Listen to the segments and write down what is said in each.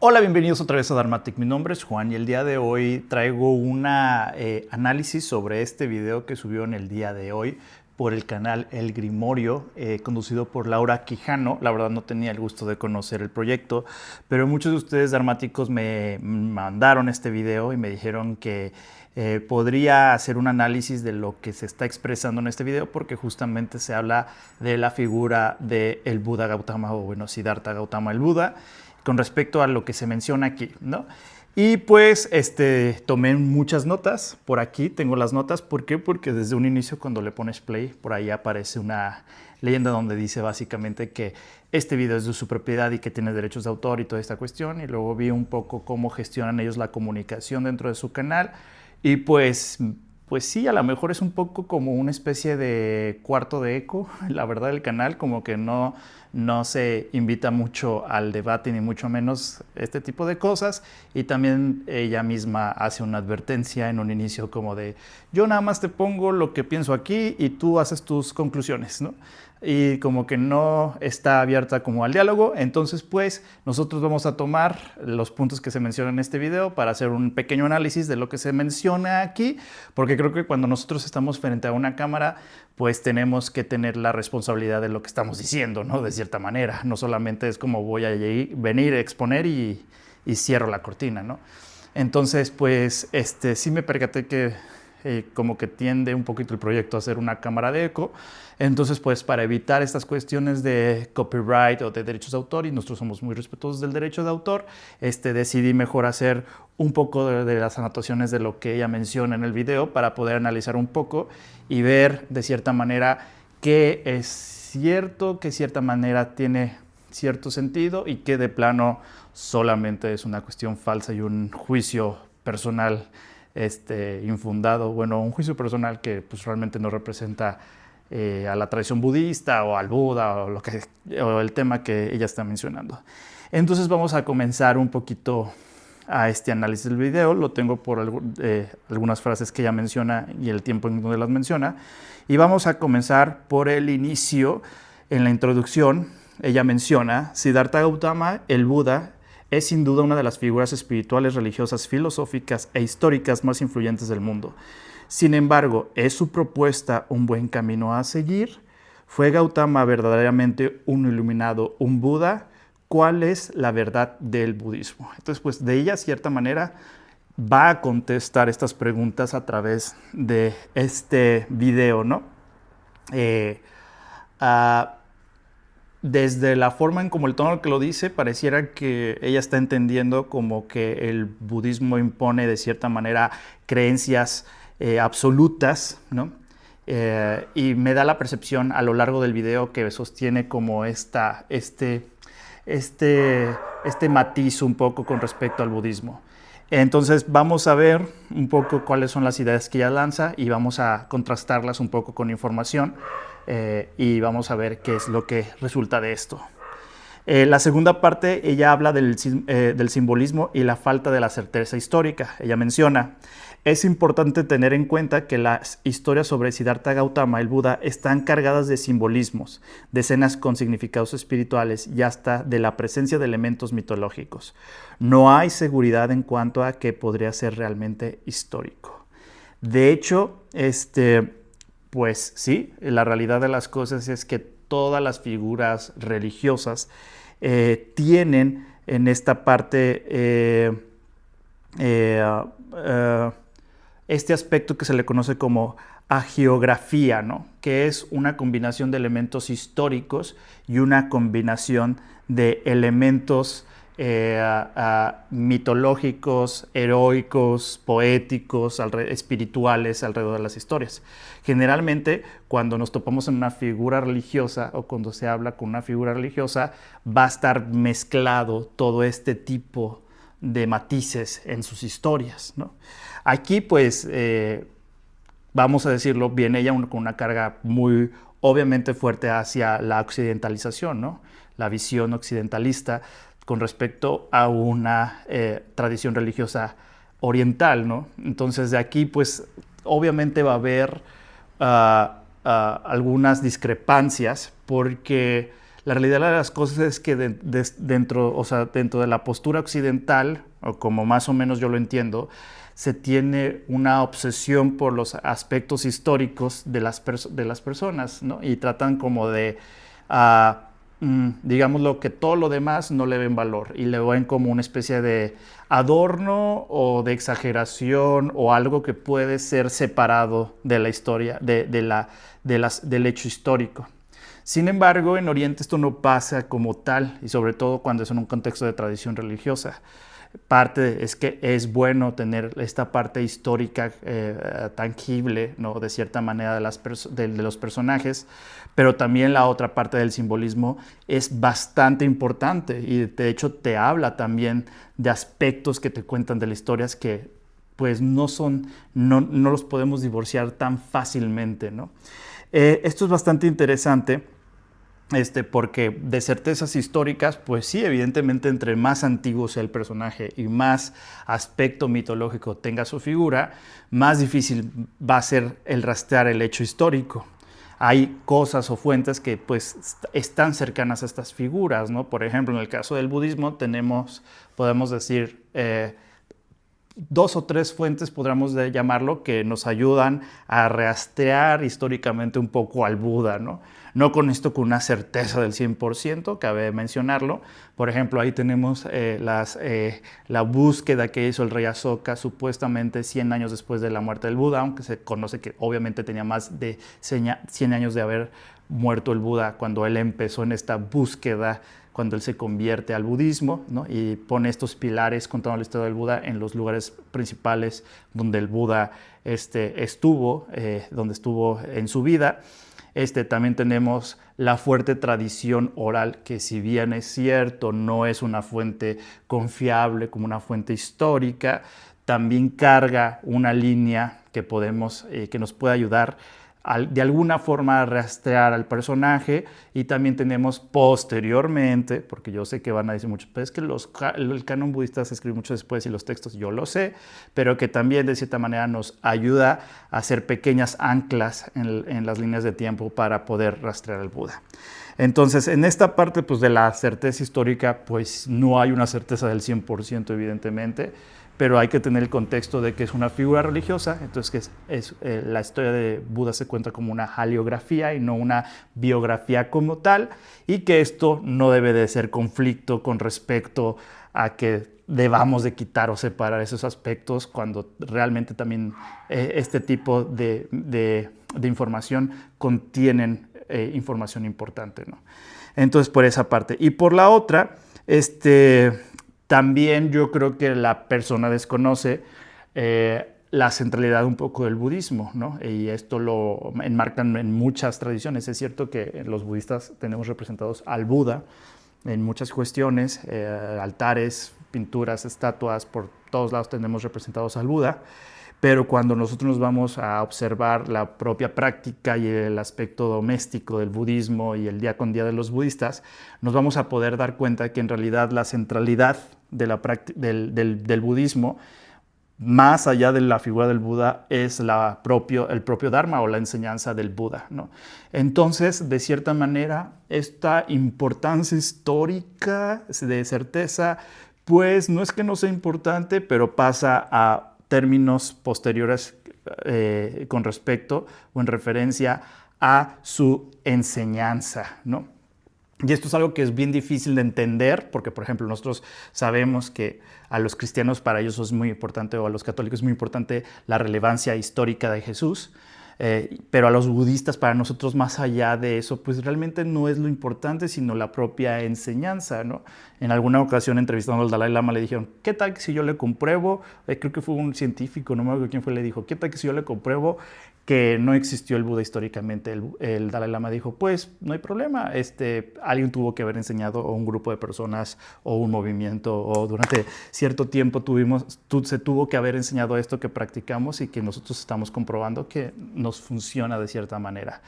Hola, bienvenidos otra vez a Dharmatic. Mi nombre es Juan y el día de hoy traigo un análisis sobre este video que subió en el día de hoy por el canal El Grimorio, conducido por Laura Quijano. La verdad no tenía el gusto de conocer el proyecto, pero muchos de ustedes dharmáticos me mandaron este video y me dijeron que podría hacer un análisis de lo que se está expresando en este video, porque justamente se habla de la figura del Buda Gautama, o bueno, Siddhartha Gautama el Buda, con respecto a lo que se menciona aquí, ¿no? Y pues tomé muchas notas. Por aquí tengo las notas. ¿Por qué? Porque desde un inicio, cuando le pones play, por ahí aparece una leyenda donde dice básicamente que este video es de su propiedad y que tiene derechos de autor y toda esta cuestión. Y luego vi un poco cómo gestionan ellos la comunicación dentro de su canal. Y pues sí, a lo mejor es un poco como una especie de cuarto de eco, la verdad, del canal, como que no se invita mucho al debate, ni mucho menos este tipo de cosas. Y también ella misma hace una advertencia en un inicio como de: yo nada más te pongo lo que pienso aquí y tú haces tus conclusiones, ¿no? Y como que no está abierta como al diálogo. Entonces pues nosotros vamos a tomar los puntos que se mencionan en este video para hacer un pequeño análisis de lo que se menciona aquí, porque creo que cuando nosotros estamos frente a una cámara pues tenemos que tener la responsabilidad de lo que estamos diciendo, ¿no? De cierta manera, no solamente es como voy a venir a exponer y cierro la cortina, ¿no? Entonces pues sí me percaté que como que tiende un poquito el proyecto a hacer una cámara de eco. Entonces pues para evitar estas cuestiones de copyright o de derechos de autor, y nosotros somos muy respetuosos del derecho de autor, decidí mejor hacer un poco de las anotaciones de lo que ella menciona en el video para poder analizar un poco y ver de cierta manera qué es cierto, que de cierta manera tiene cierto sentido y que de plano solamente es una cuestión falsa y un juicio personal infundado. Bueno, un juicio personal que pues realmente no representa a la tradición budista o al Buda o el tema que ella está mencionando. Entonces vamos a comenzar un poquito a este análisis del video. Lo tengo por algunas frases que ella menciona y el tiempo en donde las menciona. Y vamos a comenzar por el inicio. En la introducción, ella menciona: Siddhartha Gautama, el Buda, es sin duda una de las figuras espirituales, religiosas, filosóficas e históricas más influyentes del mundo. Sin embargo, ¿es su propuesta un buen camino a seguir? ¿Fue Gautama verdaderamente un iluminado, un Buda? ¿Cuál es la verdad del budismo? Entonces, pues de ella, de cierta manera, va a contestar estas preguntas a través de este video, ¿no? Desde la forma en como el tono que lo dice, pareciera que ella está entendiendo como que el budismo impone de cierta manera creencias absolutas, ¿no? Y me da la percepción a lo largo del video que sostiene como este matiz un poco con respecto al budismo. Entonces vamos a ver un poco cuáles son las ideas que ella lanza y vamos a contrastarlas un poco con información y vamos a ver qué es lo que resulta de esto. La segunda parte, ella habla del simbolismo y la falta de la certeza histórica. Ella menciona: es importante tener en cuenta que las historias sobre Siddhartha Gautama, el Buda, están cargadas de simbolismos, de escenas con significados espirituales y hasta de la presencia de elementos mitológicos. No hay seguridad en cuanto a que podría ser realmente histórico. De hecho, pues sí, la realidad de las cosas es que todas las figuras religiosas tienen en esta parte este aspecto que se le conoce como hagiografía, ¿no? Que es una combinación de elementos históricos y una combinación de elementos mitológicos, heroicos, poéticos, espirituales alrededor de las historias. Generalmente, cuando nos topamos en una figura religiosa o cuando se habla con una figura religiosa, va a estar mezclado todo este tipo de matices en sus historias, ¿no? Aquí, pues, vamos a decirlo, viene ella con una carga muy obviamente fuerte hacia la occidentalización, ¿no? La visión occidentalista con respecto a una tradición religiosa oriental, ¿no? Entonces de aquí pues obviamente va a haber algunas discrepancias, porque La realidad de las cosas es que dentro de la postura occidental, o como más o menos yo lo entiendo, se tiene una obsesión por los aspectos históricos de las personas, ¿no? Y tratan como de, digámoslo, que todo lo demás no le ven valor y le ven como una especie de adorno o de exageración o algo que puede ser separado de la historia, del hecho histórico. Sin embargo, en Oriente esto no pasa como tal, y sobre todo cuando es en un contexto de tradición religiosa. Parte es que es bueno tener esta parte histórica tangible, ¿no? De cierta manera de los personajes, pero también la otra parte del simbolismo es bastante importante y de hecho te habla también de aspectos que te cuentan de las historias que pues no los podemos divorciar tan fácilmente, ¿no? Esto es bastante interesante. Porque de certezas históricas, pues sí, evidentemente entre más antiguo sea el personaje y más aspecto mitológico tenga su figura, más difícil va a ser el rastrear el hecho histórico. Hay cosas o fuentes que pues están cercanas a estas figuras, ¿no? Por ejemplo, en el caso del budismo podemos decir, 2 o 3 fuentes, podríamos llamarlo, que nos ayudan a rastrear históricamente un poco al Buda, ¿no? No con esto con una certeza del 100%, cabe mencionarlo. Por ejemplo, ahí tenemos la búsqueda que hizo el rey Asoka supuestamente 100 años después de la muerte del Buda, aunque se conoce que obviamente tenía más de 100 años de haber muerto el Buda cuando él empezó en esta búsqueda, cuando él se convierte al budismo, ¿no? Y pone estos pilares contando la historia del Buda en los lugares principales donde el Buda donde estuvo en su vida. También tenemos la fuerte tradición oral, que si bien es cierto, no es una fuente confiable como una fuente histórica, también carga una línea que nos puede ayudar de alguna forma a rastrear al personaje. Y también tenemos posteriormente, porque yo sé que van a decir mucho, pero es que el canon budista se escribe mucho después y los textos, yo lo sé, pero que también de cierta manera nos ayuda a hacer pequeñas anclas en las líneas de tiempo para poder rastrear al Buda. Entonces, en esta parte pues, de la certeza histórica, pues no hay una certeza del 100%, evidentemente, pero hay que tener el contexto de que es una figura religiosa, entonces la historia de Buda se cuenta como una haliografía y no una biografía como tal, y que esto no debe de ser conflicto con respecto a que debamos de quitar o separar esos aspectos cuando realmente también este tipo de información contienen información importante, ¿no? Entonces, por esa parte. Y por la otra, también yo creo que la persona desconoce la centralidad un poco del budismo, ¿no? Y esto lo enmarcan en muchas tradiciones. Es cierto que los budistas tenemos representados al Buda en muchas cuestiones, altares, pinturas, estatuas, por todos lados tenemos representados al Buda, pero cuando nosotros nos vamos a observar la propia práctica y el aspecto doméstico del budismo y el día con día de los budistas, nos vamos a poder dar cuenta que en realidad la centralidad del budismo, más allá de la figura del Buda, es el propio Dharma o la enseñanza del Buda, ¿no? Entonces, de cierta manera, esta importancia histórica de certeza, pues no es que no sea importante, pero pasa a términos posteriores con respecto o en referencia a su enseñanza, ¿no? Y esto es algo que es bien difícil de entender porque, por ejemplo, nosotros sabemos que a los cristianos para ellos es muy importante, o a los católicos es muy importante la relevancia histórica de Jesús, pero a los budistas, para nosotros, más allá de eso, pues realmente no es lo importante, sino la propia enseñanza, ¿no? En alguna ocasión, entrevistando al Dalai Lama, le dijeron, ¿qué tal que si yo le compruebo? Creo que fue un científico, no me acuerdo quién fue, le dijo, ¿qué tal que si yo le compruebo que no existió el Buda históricamente? El Dalai Lama dijo, pues no hay problema, alguien tuvo que haber enseñado, o un grupo de personas, o un movimiento, o durante cierto tiempo se tuvo que haber enseñado esto que practicamos y que nosotros estamos comprobando que nos funciona de cierta manera.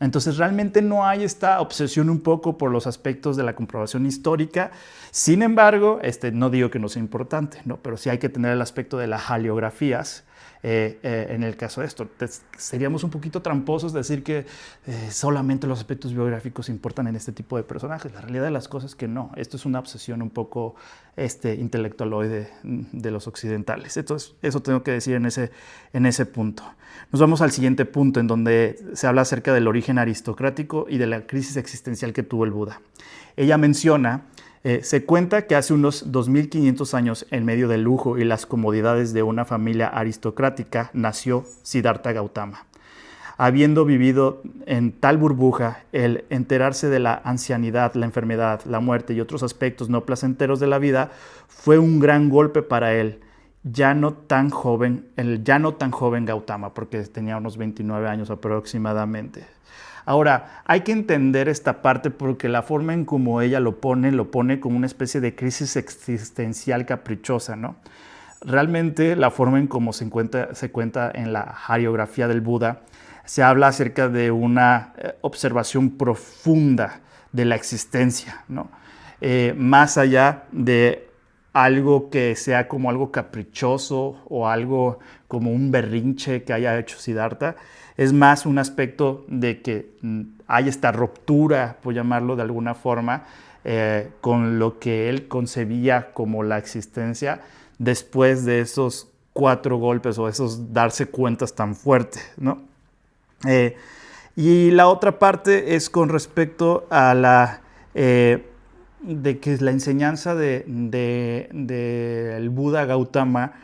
Entonces realmente no hay esta obsesión un poco por los aspectos de la comprobación histórica. Sin embargo, no digo que no sea importante, ¿no? Pero sí hay que tener el aspecto de las haliografías. En el caso de esto, seríamos un poquito tramposos decir que solamente los aspectos biográficos importan en este tipo de personajes. La realidad de las cosas es que no. Esto es una obsesión un poco intelectualoide de los occidentales. Entonces, eso tengo que decir en ese punto. Nos vamos al siguiente punto, en donde se habla acerca del origen aristocrático y de la crisis existencial que tuvo el Buda. Ella menciona... se cuenta que hace unos 2500 años, en medio del lujo y las comodidades de una familia aristocrática, nació Siddhartha Gautama. Habiendo vivido en tal burbuja, el enterarse de la ancianidad, la enfermedad, la muerte y otros aspectos no placenteros de la vida fue un gran golpe para él, el ya no tan joven Gautama, porque tenía unos 29 años aproximadamente. Ahora, hay que entender esta parte porque la forma en como ella lo pone como una especie de crisis existencial caprichosa, ¿no? Realmente la forma en cómo se cuenta en la hariografía del Buda, se habla acerca de una observación profunda de la existencia, ¿no? Más allá de algo que sea como algo caprichoso o algo como un berrinche que haya hecho Siddhartha, es más un aspecto de que hay esta ruptura, por llamarlo de alguna forma, con lo que él concebía como la existencia después de esos 4 golpes o esos darse cuentas tan fuertes, ¿no? Y la otra parte es con respecto a la... de que la enseñanza del Buda Gautama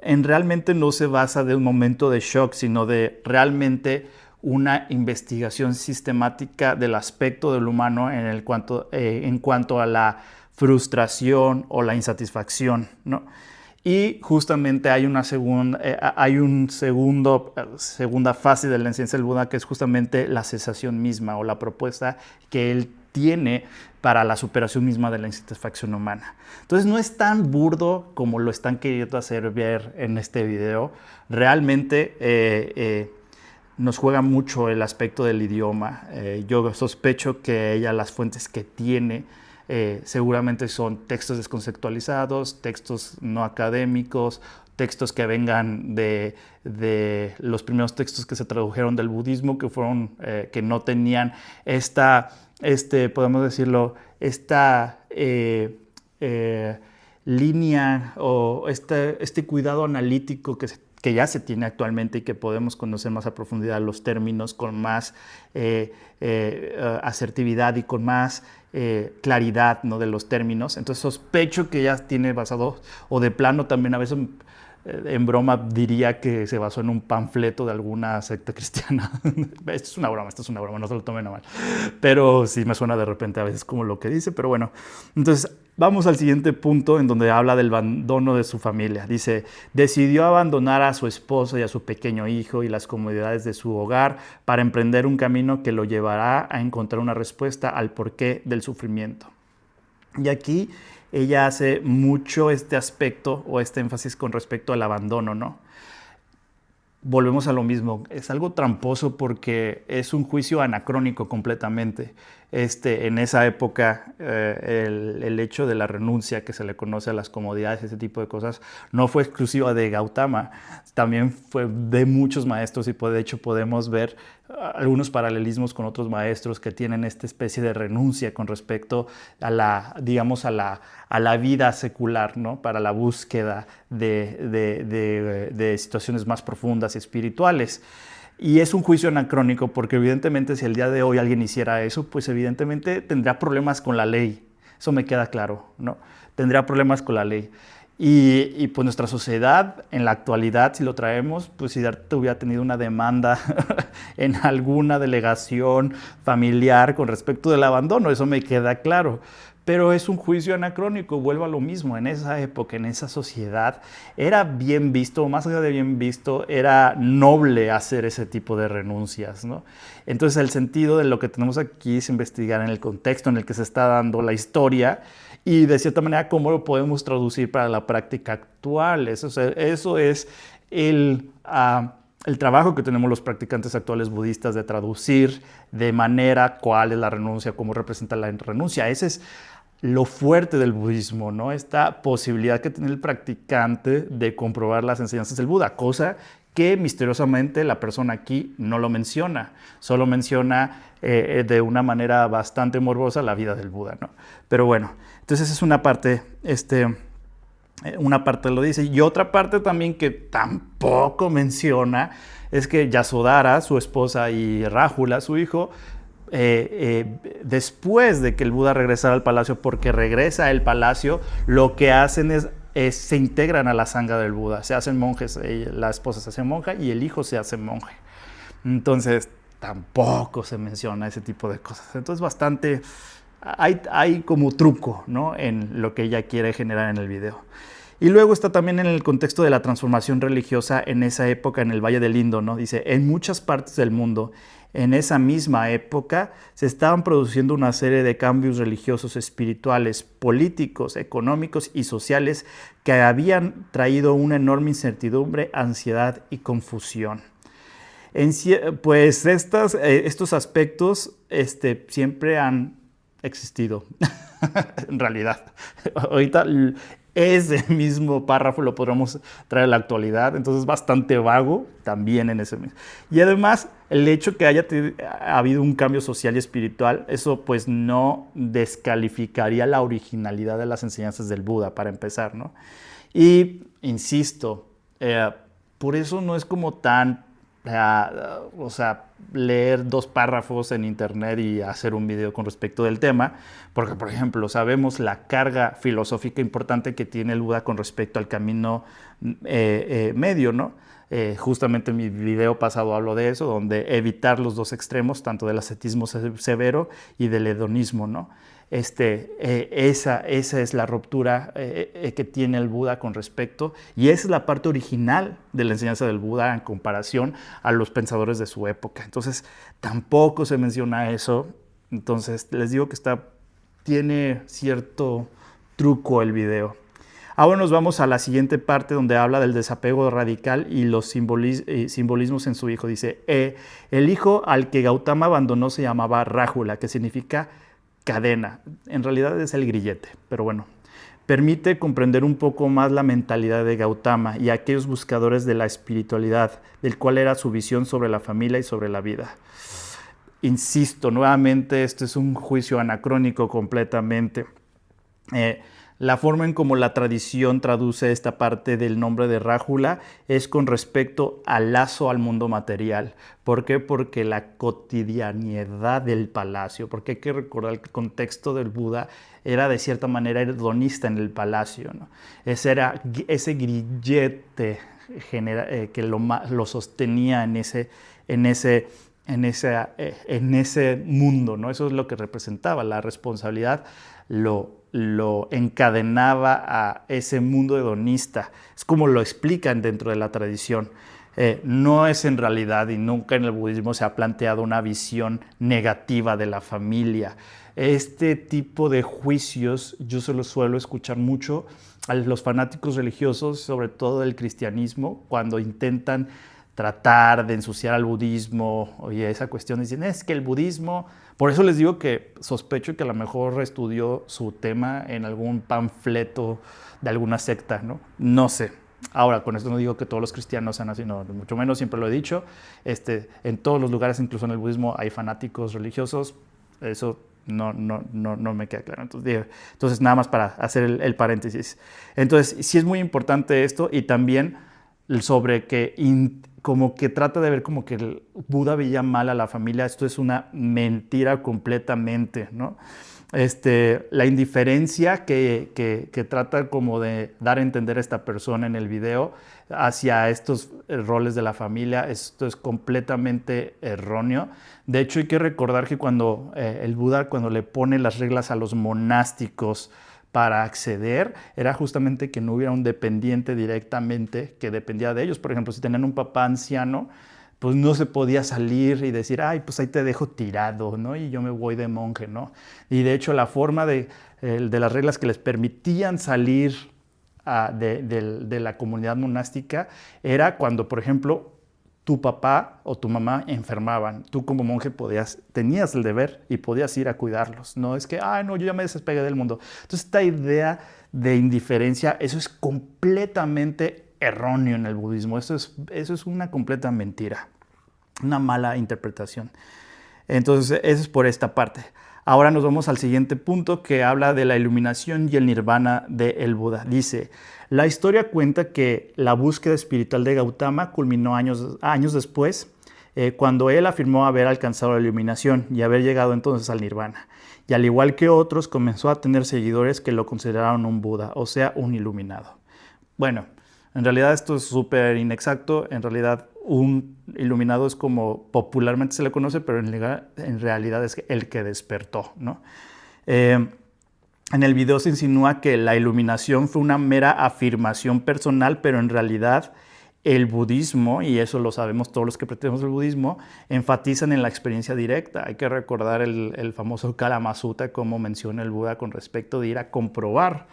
realmente no se basa de un momento de shock, sino de realmente una investigación sistemática del aspecto del humano en cuanto a la frustración o la insatisfacción, ¿no? Y justamente hay una segunda fase de la enseñanza del Buda, que es justamente la cesación misma o la propuesta que él tiene para la superación misma de la insatisfacción humana. Entonces no es tan burdo como lo están queriendo hacer ver en este video. Realmente nos juega mucho el aspecto del idioma. Yo sospecho que ella, las fuentes que tiene, seguramente son textos desconceptualizados, textos no académicos, textos que vengan de los primeros textos que se tradujeron del budismo, que fueron que no tenían podemos decirlo, esta línea o este cuidado analítico que ya se tiene actualmente y que podemos conocer más a profundidad los términos con más asertividad y con más claridad, ¿no?, de los términos. Entonces sospecho que ya tiene basado, o de plano también a veces en broma diría que se basó en un panfleto de alguna secta cristiana. Esto es una broma, no se lo tomen a mal. Pero sí me suena de repente a veces como lo que dice, pero bueno. Entonces vamos al siguiente punto, en donde habla del abandono de su familia. Dice, decidió abandonar a su esposa y a su pequeño hijo y las comodidades de su hogar para emprender un camino que lo llevará a encontrar una respuesta al porqué del sufrimiento. Y aquí ella hace mucho este aspecto o este énfasis con respecto al abandono, ¿no? Volvemos a lo mismo, es algo tramposo porque es un juicio anacrónico completamente. En esa época, el hecho de la renuncia que se le conoce a las comodidades, ese tipo de cosas, no fue exclusiva de Gautama, también fue de muchos maestros y de hecho podemos ver algunos paralelismos con otros maestros que tienen esta especie de renuncia con respecto a la, digamos, a la vida secular, ¿no?, para la búsqueda de situaciones más profundas y espirituales. Y es un juicio anacrónico porque evidentemente si el día de hoy alguien hiciera eso, pues evidentemente tendría problemas con la ley. Eso me queda claro, ¿no? Tendría problemas con la ley. Y pues nuestra sociedad en la actualidad, si lo traemos, pues si Siddhartha hubiera tenido una demanda en alguna delegación familiar con respecto del abandono, eso me queda claro. Pero es un juicio anacrónico, vuelvo a lo mismo. En esa época, en esa sociedad, era bien visto, más allá de bien visto, era noble hacer ese tipo de renuncias, ¿no? Entonces el sentido de lo que tenemos aquí es investigar en el contexto en el que se está dando la historia y de cierta manera cómo lo podemos traducir para la práctica actual. Eso es el trabajo que tenemos los practicantes actuales budistas de traducir de manera cuál es la renuncia, cómo representa la renuncia. Ese es lo fuerte del budismo, ¿no? Esta posibilidad que tiene el practicante de comprobar las enseñanzas del Buda, cosa que misteriosamente la persona aquí no lo menciona, solo menciona de una manera bastante morbosa la vida del Buda, ¿no? Pero bueno, entonces es una parte, una parte lo dice, y otra parte también que tampoco menciona es que Yasodhara, su esposa, y Rájula, su hijo, después de que el Buda regresara al palacio, porque regresa al palacio, lo que hacen es se integran a la sangha del Buda, se hacen monjes, la esposa se hace monja y el hijo se hace monje. Entonces tampoco se menciona ese tipo de cosas. Entonces bastante, hay como truco, ¿no?, en lo que ella quiere generar en el video. Y luego está también en el contexto de la transformación religiosa en esa época en el Valle del Indo, ¿no? Dice, en muchas partes del mundo, en esa misma época, se estaban produciendo una serie de cambios religiosos, espirituales, políticos, económicos y sociales que habían traído una enorme incertidumbre, ansiedad y confusión. Pues estos aspectos siempre han existido, en realidad. Ahorita ese mismo párrafo lo podemos traer a la actualidad, entonces es bastante vago también en ese mismo. Y además, el hecho que haya habido un cambio social y espiritual, eso pues no descalificaría la originalidad de las enseñanzas del Buda, para empezar, ¿no? Y, insisto, por eso no es como tan, o sea, leer 2 párrafos en internet y hacer un video con respecto del tema, porque, por ejemplo, sabemos la carga filosófica importante que tiene el Buda con respecto al camino medio, ¿no? Justamente en mi video pasado hablo de eso, donde evitar los 2 extremos, tanto del ascetismo severo y del hedonismo, ¿no? Esa es la ruptura que tiene el Buda con respecto, y esa es la parte original de la enseñanza del Buda en comparación a los pensadores de su época. Entonces, tampoco se menciona eso. Entonces, les digo que tiene cierto truco el video. Ahora nos vamos a la siguiente parte, donde habla del desapego radical y los simbolismos en su hijo. Dice, el hijo al que Gautama abandonó se llamaba Rájula, que significa cadena. En realidad es el grillete, pero bueno. Permite comprender un poco más la mentalidad de Gautama y aquellos buscadores de la espiritualidad, del cual era su visión sobre la familia y sobre la vida. Insisto, nuevamente, este es un juicio anacrónico completamente. La forma en cómo la tradición traduce esta parte del nombre de Rájula es con respecto al lazo al mundo material. ¿Por qué? Porque la cotidianidad del palacio, porque hay que recordar que el contexto del Buda era de cierta manera hedonista en el palacio, ¿no? Ese grillete que lo sostenía en ese mundo, ¿no? Eso es lo que representaba, la responsabilidad lo encadenaba a ese mundo hedonista. Es como lo explican dentro de la tradición. No es en realidad, y nunca en el budismo se ha planteado una visión negativa de la familia. Este tipo de juicios yo se los suelo escuchar mucho a los fanáticos religiosos, sobre todo del cristianismo, cuando intentan tratar de ensuciar al budismo. Oye, esa cuestión, dicen, es que el budismo... Por eso les digo que sospecho que a lo mejor estudió su tema en algún panfleto de alguna secta, ¿no? No sé. Ahora, con esto no digo que todos los cristianos sean así, no, mucho menos, siempre lo he dicho. En todos los lugares, incluso en el budismo, hay fanáticos religiosos. Eso no me queda claro. Entonces, nada más para hacer el paréntesis. Entonces, sí es muy importante esto, y también sobre que como que trata de ver como que el Buda veía mal a la familia. Esto es una mentira completamente, ¿no? La indiferencia que trata como de dar a entender esta persona en el video hacia estos roles de la familia, esto es completamente erróneo. De hecho, hay que recordar que cuando el Buda, cuando le pone las reglas a los monásticos para acceder, era justamente que no hubiera un dependiente directamente que dependía de ellos. Por ejemplo, si tenían un papá anciano, pues no se podía salir y decir, ay, pues ahí te dejo tirado, ¿no? Y yo me voy de monje, ¿no? Y de hecho, la forma de las reglas que les permitían salir de la comunidad monástica era cuando, por ejemplo, tu papá o tu mamá enfermaban. Tú como monje tenías el deber y podías ir a cuidarlos. No es que, no, yo ya me despegué del mundo. Entonces esta idea de indiferencia, eso es completamente erróneo en el budismo. Eso es una completa mentira, una mala interpretación. Entonces eso es por esta parte. Ahora nos vamos al siguiente punto que habla de la iluminación y el nirvana del Buda. Dice, la historia cuenta que la búsqueda espiritual de Gautama culminó años después, cuando él afirmó haber alcanzado la iluminación y haber llegado entonces al nirvana. Y al igual que otros, comenzó a tener seguidores que lo consideraron un Buda, o sea, un iluminado. Bueno, en realidad esto es súper inexacto. En realidad un iluminado es como popularmente se le conoce, pero en realidad es el que despertó, ¿no? En el video se insinúa que la iluminación fue una mera afirmación personal, pero en realidad el budismo, y eso lo sabemos todos los que practicamos el budismo, enfatizan en la experiencia directa. Hay que recordar el famoso Kalama Sutta, como menciona el Buda con respecto de ir a comprobar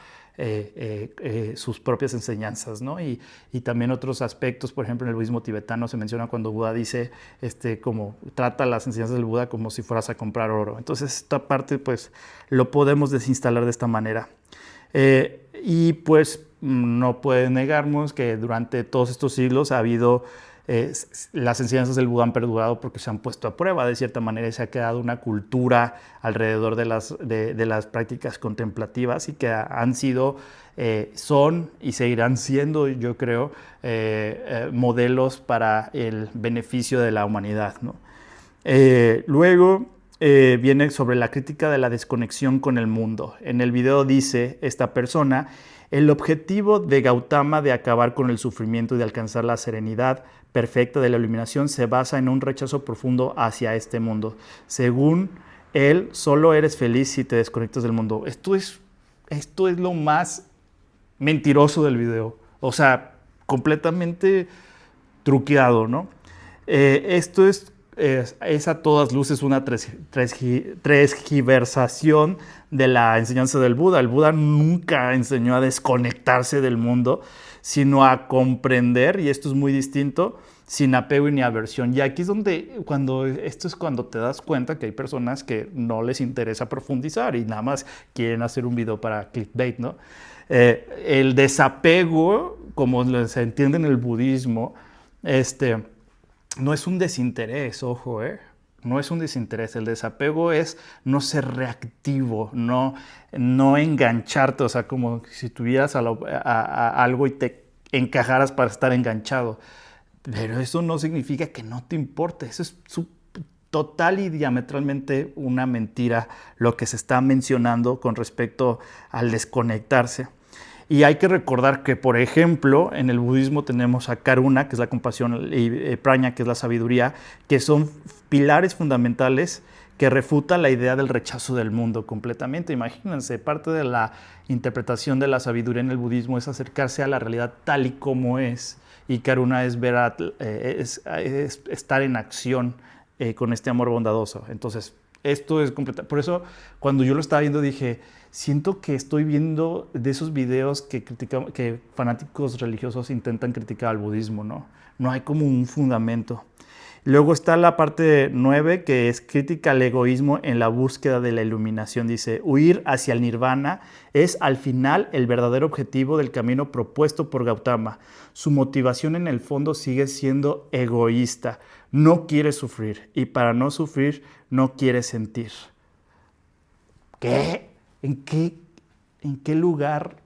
sus propias enseñanzas, ¿no? Y también otros aspectos, por ejemplo, en el budismo tibetano se menciona cuando Buda dice, como trata las enseñanzas del Buda como si fueras a comprar oro. Entonces esta parte pues lo podemos desinstalar de esta manera. Y pues no puede negarnos que durante todos estos siglos ha habido las enseñanzas del Buda han perdurado porque se han puesto a prueba de cierta manera y se ha creado una cultura alrededor de las prácticas contemplativas y que han sido, son y seguirán siendo, yo creo, modelos para el beneficio de la humanidad, ¿no? Luego viene sobre la crítica de la desconexión con el mundo. En el video dice esta persona: el objetivo de Gautama de acabar con el sufrimiento y de alcanzar la serenidad perfecta de la iluminación se basa en un rechazo profundo hacia este mundo. Según él, solo eres feliz si te desconectas del mundo. Esto es lo más mentiroso del video. O sea, completamente truqueado, ¿no? Esto es a todas luces una transgiversación de la enseñanza del Buda. El Buda nunca enseñó a desconectarse del mundo, sino a comprender, y esto es muy distinto, sin apego ni aversión. Y aquí es cuando te das cuenta que hay personas que no les interesa profundizar y nada más quieren hacer un video para clickbait, ¿no? El desapego, como se entiende en el budismo, no es un desinterés, ojo, no es un desinterés. El desapego es no ser reactivo, no engancharte, o sea, como si tuvieras a algo y te encajaras para estar enganchado. Pero eso no significa que no te importe. Eso es total y diametralmente una mentira lo que se está mencionando con respecto al desconectarse. Y hay que recordar que, por ejemplo, en el budismo tenemos a Karuna, que es la compasión, y Prajna, que es la sabiduría, que son pilares fundamentales que refutan la idea del rechazo del mundo completamente. Imagínense, parte de la interpretación de la sabiduría en el budismo es acercarse a la realidad tal y como es. Y Karuna es estar en acción con este amor bondadoso. Entonces, esto es completo. Por eso, cuando yo lo estaba viendo, dije, siento que estoy viendo de esos videos que fanáticos religiosos intentan criticar al budismo, ¿no? No hay como un fundamento. Luego está la parte 9, que es crítica al egoísmo en la búsqueda de la iluminación. Dice, huir hacia el nirvana es al final el verdadero objetivo del camino propuesto por Gautama. Su motivación en el fondo sigue siendo egoísta. No quiere sufrir y para no sufrir no quiere sentir. ¿Qué? ¿En qué lugar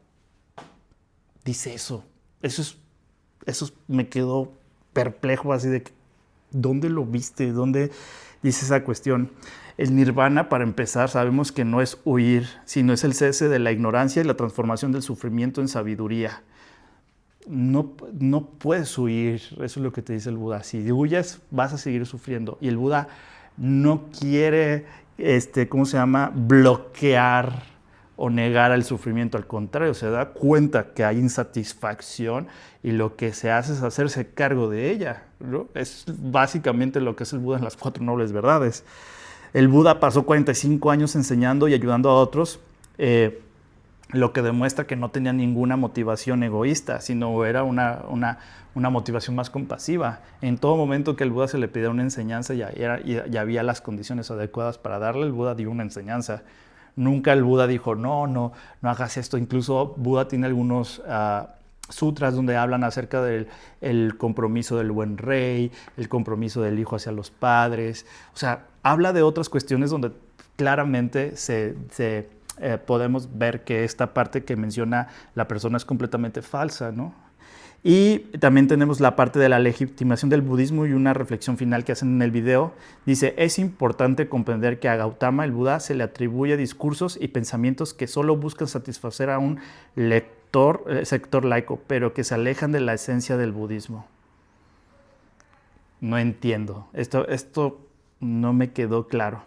dice eso? Eso me quedó perplejo, así de ¿dónde lo viste? ¿Dónde dice esa cuestión? El nirvana, para empezar, sabemos que no es huir, sino es el cese de la ignorancia y la transformación del sufrimiento en sabiduría. No puedes huir, eso es lo que te dice el Buda. Si huyes, vas a seguir sufriendo. Y el Buda no quiere, bloquear o negar el sufrimiento. Al contrario, se da cuenta que hay insatisfacción y lo que se hace es hacerse cargo de ella, ¿no? Es básicamente lo que es el Buda en las 4 nobles verdades. El Buda pasó 45 años enseñando y ayudando a otros lo que demuestra que no tenía ninguna motivación egoísta, sino era una motivación más compasiva. En todo momento que el Buda se le pedía una enseñanza, ya había las condiciones adecuadas para darle. El Buda dio una enseñanza. Nunca el Buda dijo, no hagas esto. Incluso Buda tiene algunos sutras donde hablan acerca del el compromiso del buen rey, el compromiso del hijo hacia los padres. O sea, habla de otras cuestiones donde claramente podemos ver que esta parte que menciona la persona es completamente falsa, ¿no? Y también tenemos la parte de la legitimación del budismo y una reflexión final que hacen en el video. Dice, es importante comprender que a Gautama, el Buda, se le atribuye discursos y pensamientos que solo buscan satisfacer a un sector laico, pero que se alejan de la esencia del budismo. No entiendo. Esto no me quedó claro.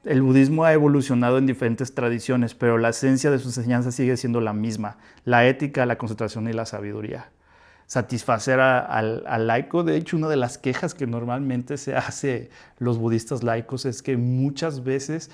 El budismo ha evolucionado en diferentes tradiciones, pero la esencia de sus enseñanzas sigue siendo la misma: la ética, la concentración y la sabiduría. Satisfacer al laico. De hecho, una de las quejas que normalmente se hace los budistas laicos es que muchas veces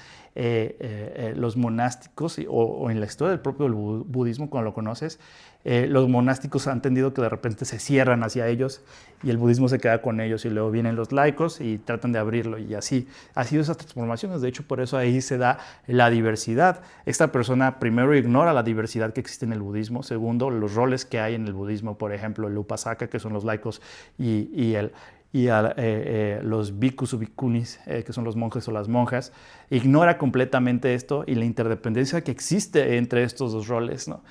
los monásticos, o en la historia del propio budismo, cuando lo conoces, los monásticos han entendido que de repente se cierran hacia ellos y el budismo se queda con ellos, y luego vienen los laicos y tratan de abrirlo, y así ha sido esas transformaciones. De hecho, por eso ahí se da la diversidad. Esta persona primero ignora la diversidad que existe en el budismo. Segundo, los roles que hay en el budismo, por ejemplo, el upasaka, que son los laicos, y los bhikkhus o bhikkhunis, que son los monjes o las monjas. Ignora completamente esto y la interdependencia que existe entre estos dos roles, ¿no?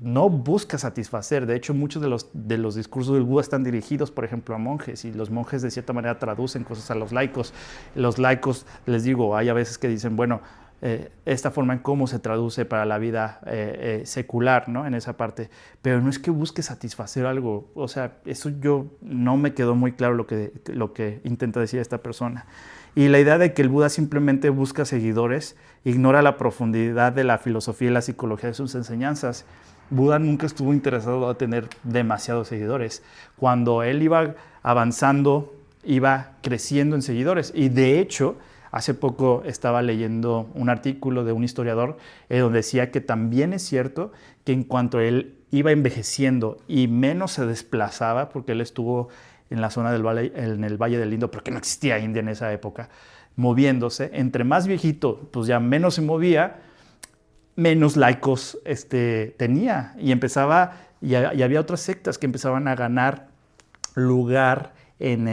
No busca satisfacer. De hecho, muchos de los discursos del Buda están dirigidos, por ejemplo, a monjes, y los monjes de cierta manera traducen cosas a los laicos. Los laicos, les digo, hay a veces que dicen, bueno, esta forma en cómo se traduce para la vida secular, ¿no? En esa parte, pero no es que busque satisfacer algo. O sea, eso yo no me quedó muy claro lo que intenta decir esta persona. Y la idea de que el Buda simplemente busca seguidores ignora la profundidad de la filosofía y la psicología de sus enseñanzas. Buda nunca estuvo interesado en tener demasiados seguidores. Cuando él iba avanzando, iba creciendo en seguidores, y de hecho, hace poco estaba leyendo un artículo de un historiador donde decía que también es cierto que en cuanto él iba envejeciendo y menos se desplazaba, porque él estuvo en la zona del valle, en el Valle del Indo, porque no existía India en esa época, moviéndose, entre más viejito, pues ya menos se movía, menos laicos tenía, y había otras sectas que empezaban a ganar lugar en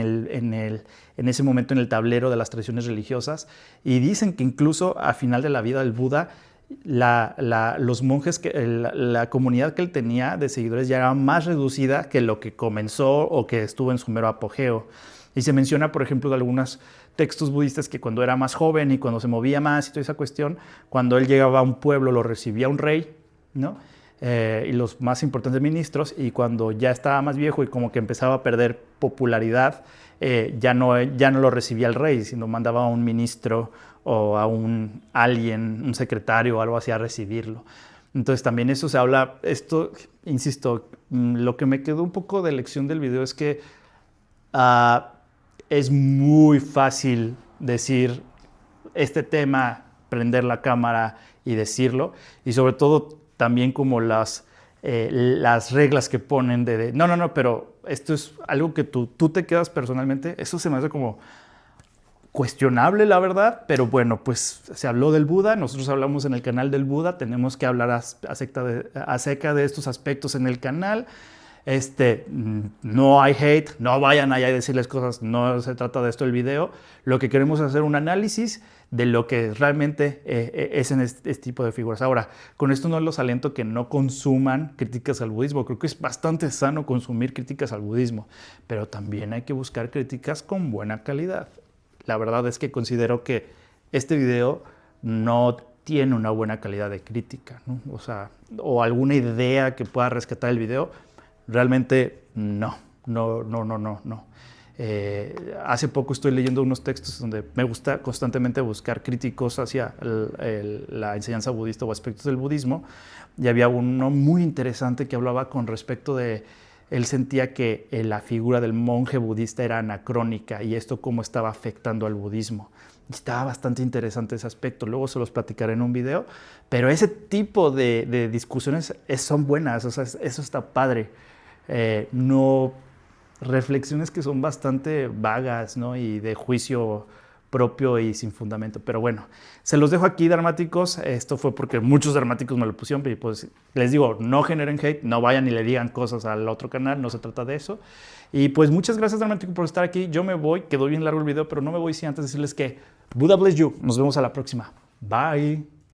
ese momento en el tablero de las tradiciones religiosas, y dicen que incluso a final de la vida del Buda, los monjes, la comunidad que él tenía de seguidores ya era más reducida que lo que comenzó o que estuvo en su mero apogeo. Y se menciona, por ejemplo, de algunos textos budistas que cuando era más joven y cuando se movía más y toda esa cuestión, cuando él llegaba a un pueblo lo recibía un rey, ¿no? Y los más importantes ministros, y cuando ya estaba más viejo y como que empezaba a perder popularidad, ya no lo recibía el rey, sino mandaba a un ministro o a un secretario o algo así a recibirlo. Entonces también eso se habla, insisto, lo que me quedó un poco de lección del video es que es muy fácil decir este tema, prender la cámara y decirlo, y sobre todo también como las reglas que ponen no, pero esto es algo que tú te quedas personalmente. Eso se me hace como cuestionable, la verdad, pero bueno, pues se habló del Buda, nosotros hablamos en el canal del Buda, tenemos que hablar acerca de estos aspectos en el canal. No hay hate, no vayan allá a decirles cosas, no se trata de esto el video. Lo que queremos es hacer un análisis de lo que realmente es en este tipo de figuras. Ahora, con esto no los aliento que no consuman críticas al budismo. Creo que es bastante sano consumir críticas al budismo, pero también hay que buscar críticas con buena calidad. La verdad es que considero que este video no tiene una buena calidad de crítica, ¿no? O sea, o alguna idea que pueda rescatar el video. Realmente no. Hace poco estoy leyendo unos textos donde me gusta constantemente buscar críticos hacia la enseñanza budista o aspectos del budismo, y había uno muy interesante que hablaba con respecto de, él sentía que la figura del monje budista era anacrónica y esto cómo estaba afectando al budismo. Y estaba bastante interesante ese aspecto. Luego se los platicaré en un video. Pero ese tipo de discusiones son buenas, o sea, eso está padre. No reflexiones que son bastante vagas, ¿no? Y de juicio propio y sin fundamento. Pero bueno, se los dejo aquí, dramáticos. Esto fue porque muchos dramáticos me lo pusieron. Y pues les digo, no generen hate, no vayan y le digan cosas al otro canal, no se trata de eso. Y pues muchas gracias, dramático, por estar aquí. Yo me voy, quedó bien largo el video, pero no me voy sin antes decirles que Buddha bless you. Nos vemos a la próxima. Bye.